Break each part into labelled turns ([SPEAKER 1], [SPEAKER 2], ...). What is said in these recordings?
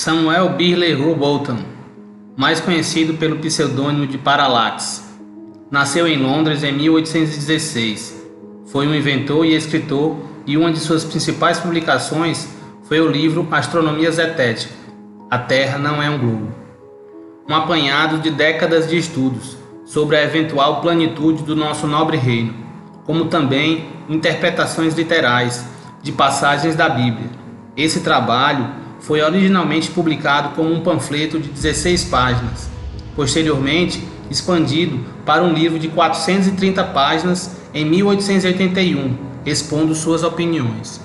[SPEAKER 1] Samuel Birley Rowbotham, mais conhecido pelo pseudônimo de Parallax, nasceu em Londres em 1816. Foi um inventor e escritor e uma de suas principais publicações foi o livro Astronomia Zetética, A Terra Não é um Globo. Um apanhado de décadas de estudos sobre a eventual planitude do nosso nobre reino, como também interpretações literais de passagens da Bíblia. Esse trabalho foi originalmente publicado como um panfleto de 16 páginas, posteriormente expandido para um livro de 430 páginas em 1881, expondo suas opiniões.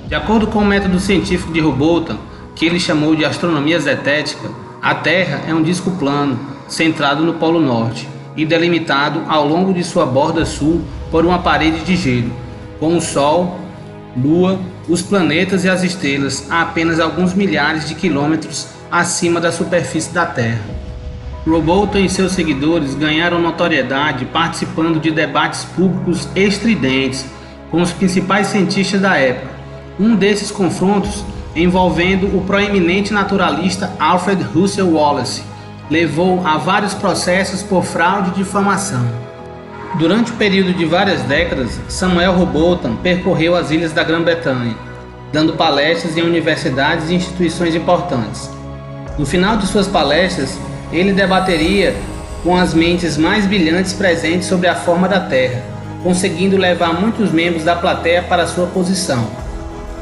[SPEAKER 1] De acordo com o método científico de Rowbotham, que ele chamou de astronomia zetética, a Terra é um disco plano, centrado no Polo Norte e delimitado ao longo de sua borda sul por uma parede de gelo, com o Sol, Lua, os planetas e as estrelas a apenas alguns milhares de quilômetros acima da superfície da Terra. Rowbotham e seus seguidores ganharam notoriedade participando de debates públicos estridentes com os principais cientistas da época. Um desses confrontos, envolvendo o proeminente naturalista Alfred Russel Wallace, levou a vários processos por fraude e difamação. Durante o período de várias décadas, Samuel Rowbotham percorreu as ilhas da Grã-Bretanha, dando palestras em universidades e instituições importantes. No final de suas palestras, ele debateria com as mentes mais brilhantes presentes sobre a forma da Terra, conseguindo levar muitos membros da plateia para sua posição.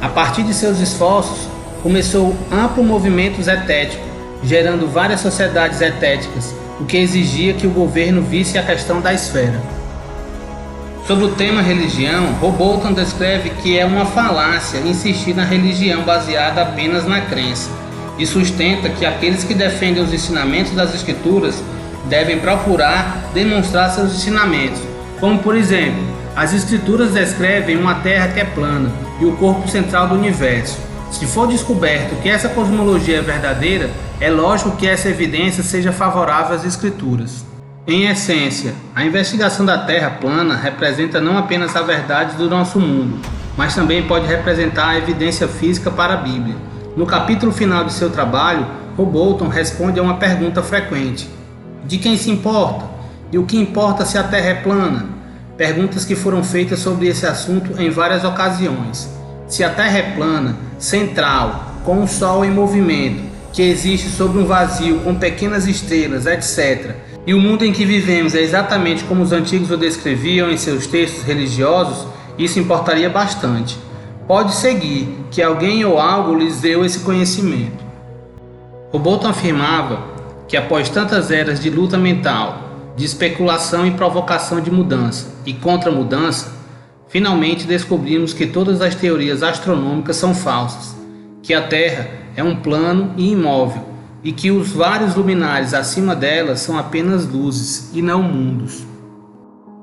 [SPEAKER 1] A partir de seus esforços, começou amplo movimento zetético, gerando várias sociedades zetéticas, o que exigia que o governo visse a questão da esfera. Sobre o tema religião, Rowbotham descreve que é uma falácia insistir na religião baseada apenas na crença, e sustenta que aqueles que defendem os ensinamentos das Escrituras devem procurar demonstrar seus ensinamentos, como por exemplo, as Escrituras descrevem uma Terra que é plana e o corpo central do universo. Se for descoberto que essa cosmologia é verdadeira, é lógico que essa evidência seja favorável às Escrituras. Em essência, a investigação da Terra plana representa não apenas a verdade do nosso mundo, mas também pode representar a evidência física para a Bíblia. No capítulo final de seu trabalho, Rowbotham responde a uma pergunta frequente: de quem se importa? E o que importa se a Terra é plana? Perguntas que foram feitas sobre esse assunto em várias ocasiões. Se a Terra é plana, central, com o Sol em movimento, que existe sobre um vazio com pequenas estrelas, etc., e o mundo em que vivemos é exatamente como os antigos o descreviam em seus textos religiosos, isso importaria bastante. Pode seguir que alguém ou algo lhes deu esse conhecimento. Rowbotham afirmava que após tantas eras de luta mental, de especulação e provocação de mudança e contra-mudança, finalmente descobrimos que todas as teorias astronômicas são falsas, que a Terra é um plano e imóvel, e que os vários luminares acima dela são apenas luzes e não mundos.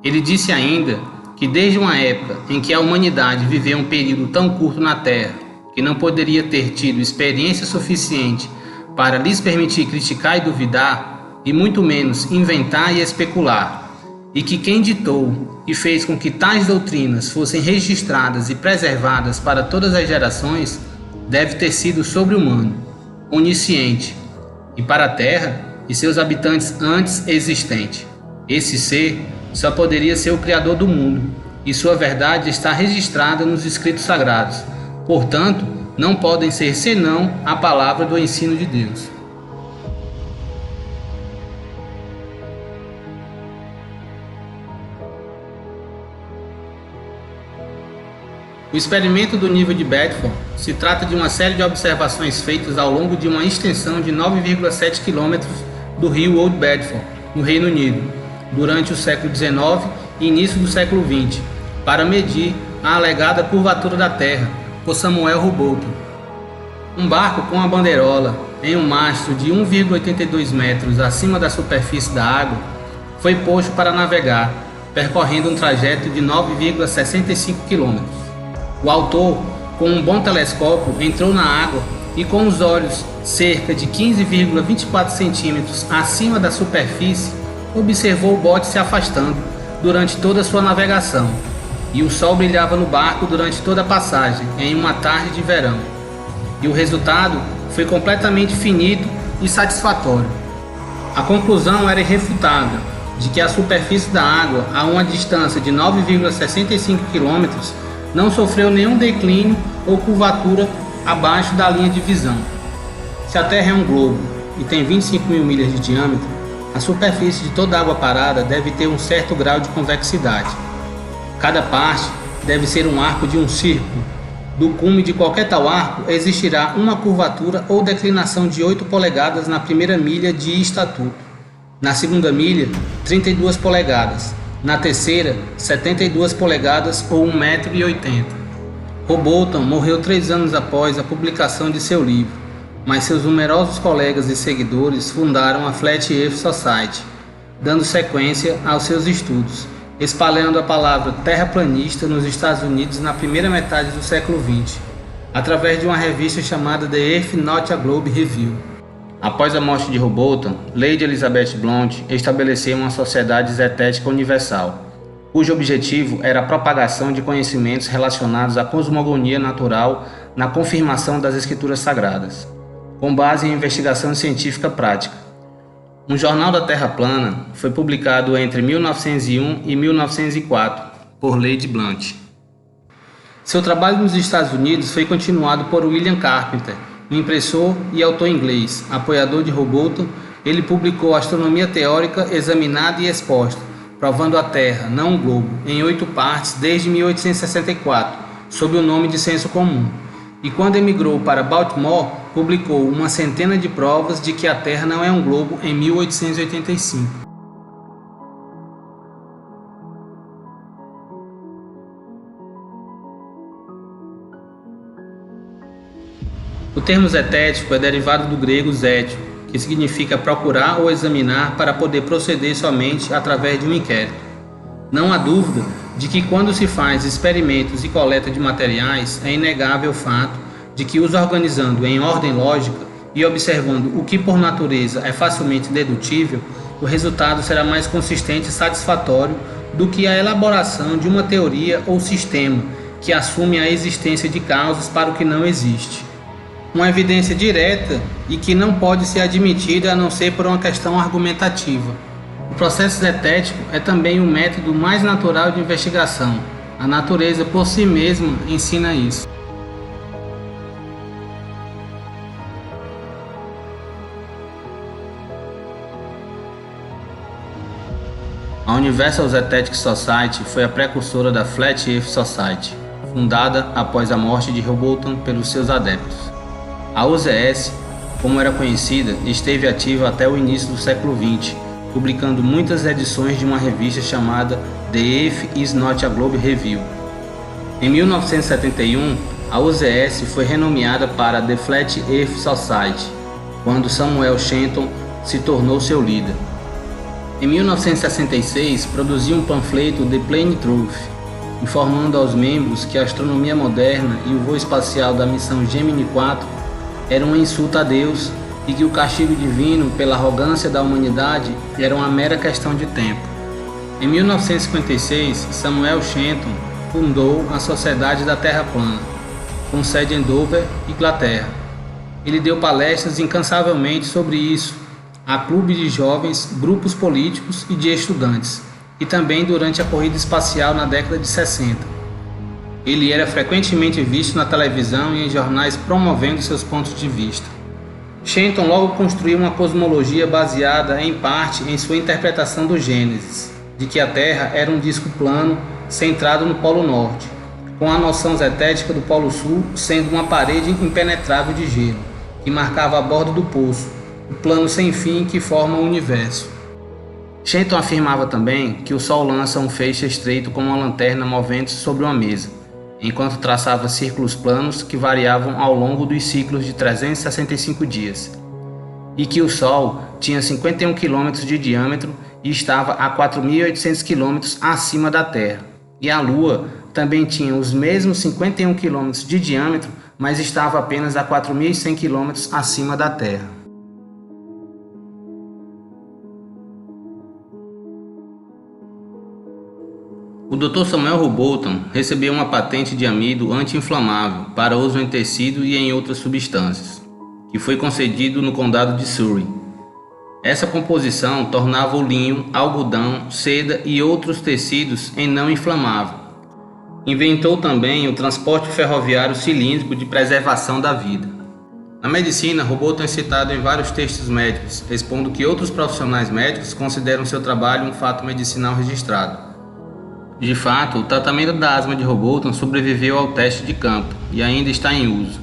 [SPEAKER 1] Ele disse ainda que desde uma época em que a humanidade viveu um período tão curto na Terra, que não poderia ter tido experiência suficiente para lhes permitir criticar e duvidar, e muito menos inventar e especular, e que quem ditou e fez com que tais doutrinas fossem registradas e preservadas para todas as gerações, deve ter sido sobre-humano, onisciente, e para a Terra e seus habitantes antes existente. Esse ser só poderia ser o Criador do mundo, e sua verdade está registrada nos escritos sagrados. Portanto, não podem ser senão a palavra do ensino de Deus. O experimento do nível de Bedford se trata de uma série de observações feitas ao longo de uma extensão de 9,7 km do rio Old Bedford, no Reino Unido, durante o século XIX e início do século XX, para medir a alegada curvatura da Terra, por Samuel Rowbotham. Um barco com a bandeirola em um mastro de 1,82 metros acima da superfície da água foi posto para navegar, percorrendo um trajeto de 9,65 km. O autor, com um bom telescópio, entrou na água e com os olhos cerca de 15,24 centímetros acima da superfície, observou o bote se afastando durante toda a sua navegação, e o sol brilhava no barco durante toda a passagem, em uma tarde de verão. e o resultado foi completamente finito e satisfatório. A conclusão era irrefutável de que a superfície da água, a uma distância de 9,65 km, não sofreu nenhum declínio ou curvatura abaixo da linha de visão. Se a Terra é um globo e tem 25 mil milhas de diâmetro, a superfície de toda a água parada deve ter um certo grau de convexidade. Cada parte deve ser um arco de um círculo. Do cume de qualquer tal arco existirá uma curvatura ou declinação de 8 polegadas na primeira milha de estatuto. Na segunda milha, 32 polegadas. Na terceira, 72 polegadas ou 1,80 m. Hobouton morreu 3 anos após a publicação de seu livro, mas seus numerosos colegas e seguidores fundaram a Flat Earth Society, dando sequência aos seus estudos, espalhando a palavra terraplanista nos Estados Unidos na primeira metade do século XX, através de uma revista chamada The Earth Not a Globe Review. Após a morte de Hobouton, Lady Elizabeth Blount estabeleceu uma sociedade zetética universal, cujo objetivo era a propagação de conhecimentos relacionados à cosmogonia natural na confirmação das escrituras sagradas, com base em investigação científica prática. Um jornal da Terra plana foi publicado entre 1901 e 1904 por Lady Blount. Seu trabalho nos Estados Unidos foi continuado por William Carpenter, um impressor e autor inglês, apoiador de Hobouton. Ele publicou Astronomia Teórica Examinada e Exposta, provando a Terra, não um globo, em 8 partes desde 1864, sob o nome de Senso Comum. E quando emigrou para Baltimore, publicou uma centena de provas de que a Terra não é um globo em 1885. O termo zetético é derivado do grego zétio, que significa procurar ou examinar para poder proceder somente através de um inquérito. Não há dúvida de que quando se faz experimentos e coleta de materiais, é inegável o fato de que os organizando em ordem lógica e observando o que por natureza é facilmente dedutível, o resultado será mais consistente e satisfatório do que a elaboração de uma teoria ou sistema que assume a existência de causas para o que não existe. Uma evidência direta e que não pode ser admitida a não ser por uma questão argumentativa. O processo zetético é também o método mais natural de investigação. A natureza por si mesma ensina isso. A Universal Zetetic Society foi a precursora da Flat Earth Society, fundada após a morte de Hobouton pelos seus adeptos. A UZS, como era conhecida, esteve ativa até o início do século XX, publicando muitas edições de uma revista chamada The Earth is Not a Globe Review. Em 1971, a UZS foi renomeada para The Flat Earth Society, quando Samuel Shenton se tornou seu líder. Em 1966, produziu um panfleto The Plain Truth, informando aos membros que a astronomia moderna e o voo espacial da missão Gemini 4 era uma insulta a Deus e que o castigo divino pela arrogância da humanidade era uma mera questão de tempo. Em 1956, Samuel Shenton fundou a Sociedade da Terra Plana, com sede em Dover, Inglaterra. Ele deu palestras incansavelmente sobre isso a clubes de jovens, grupos políticos e de estudantes, e também durante a corrida espacial na década de 60. Ele era frequentemente visto na televisão e em jornais promovendo seus pontos de vista. Shenton logo construiu uma cosmologia baseada em parte em sua interpretação do Gênesis, de que a Terra era um disco plano centrado no Polo Norte, com a noção zetética do Polo Sul sendo uma parede impenetrável de gelo, que marcava a borda do poço, o plano sem fim que forma o universo. Shenton afirmava também que o Sol lança um feixe estreito como uma lanterna movendo-se sobre uma mesa, enquanto traçava círculos planos que variavam ao longo dos ciclos de 365 dias, e que o Sol tinha 51 km de diâmetro e estava a 4.800 km acima da Terra, e a Lua também tinha os mesmos 51 km de diâmetro, mas estava apenas a 4.100 km acima da Terra. O Dr. Samuel Rowbotham recebeu uma patente de amido anti-inflamável para uso em tecido e em outras substâncias, que foi concedido no condado de Surrey. Essa composição tornava o linho, algodão, seda e outros tecidos em não inflamável. Inventou também o transporte ferroviário cilíndrico de preservação da vida. Na medicina, Rowbotham é citado em vários textos médicos, expondo que outros profissionais médicos consideram seu trabalho um fato medicinal registrado. De fato, o tratamento da asma de Rowbotham sobreviveu ao teste de campo e ainda está em uso.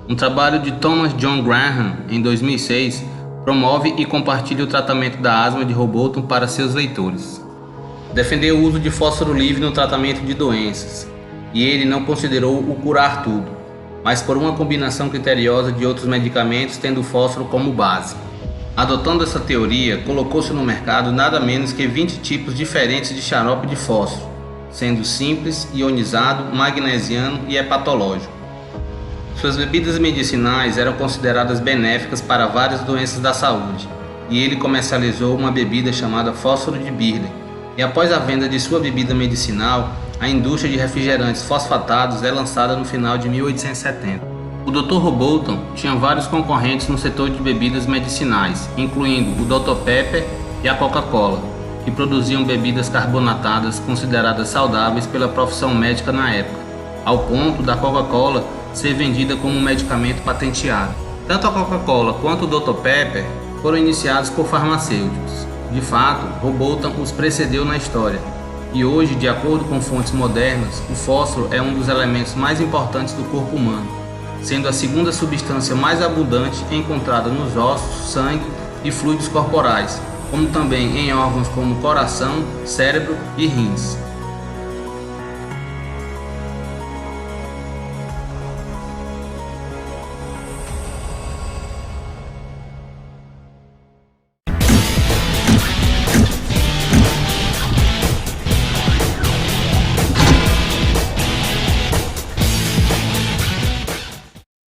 [SPEAKER 1] Um trabalho de Thomas John Graham, em 2006, promove e compartilha o tratamento da asma de Rowbotham para seus leitores. Defendeu o uso de fósforo livre no tratamento de doenças, e ele não considerou o curar tudo, mas por uma combinação criteriosa de outros medicamentos tendo o fósforo como base. Adotando essa teoria, colocou-se no mercado nada menos que 20 tipos diferentes de xarope de fósforo, sendo simples, ionizado, magnesiano e hepatológico. Suas bebidas medicinais eram consideradas benéficas para várias doenças da saúde, e ele comercializou uma bebida chamada fósforo de Birley, e após a venda de sua bebida medicinal, a indústria de refrigerantes fosfatados é lançada no final de 1870. O Dr. Rowbotham tinha vários concorrentes no setor de bebidas medicinais, incluindo o Dr. Pepper e a Coca-Cola, que produziam bebidas carbonatadas consideradas saudáveis pela profissão médica na época, ao ponto da Coca-Cola ser vendida como um medicamento patenteado. Tanto a Coca-Cola quanto o Dr. Pepper foram iniciados por farmacêuticos. De fato, Rowbotham os precedeu na história, e hoje, de acordo com fontes modernas, o fósforo é um dos elementos mais importantes do corpo humano, sendo a segunda substância mais abundante encontrada nos ossos, sangue e fluidos corporais, como também em órgãos como coração, cérebro e rins.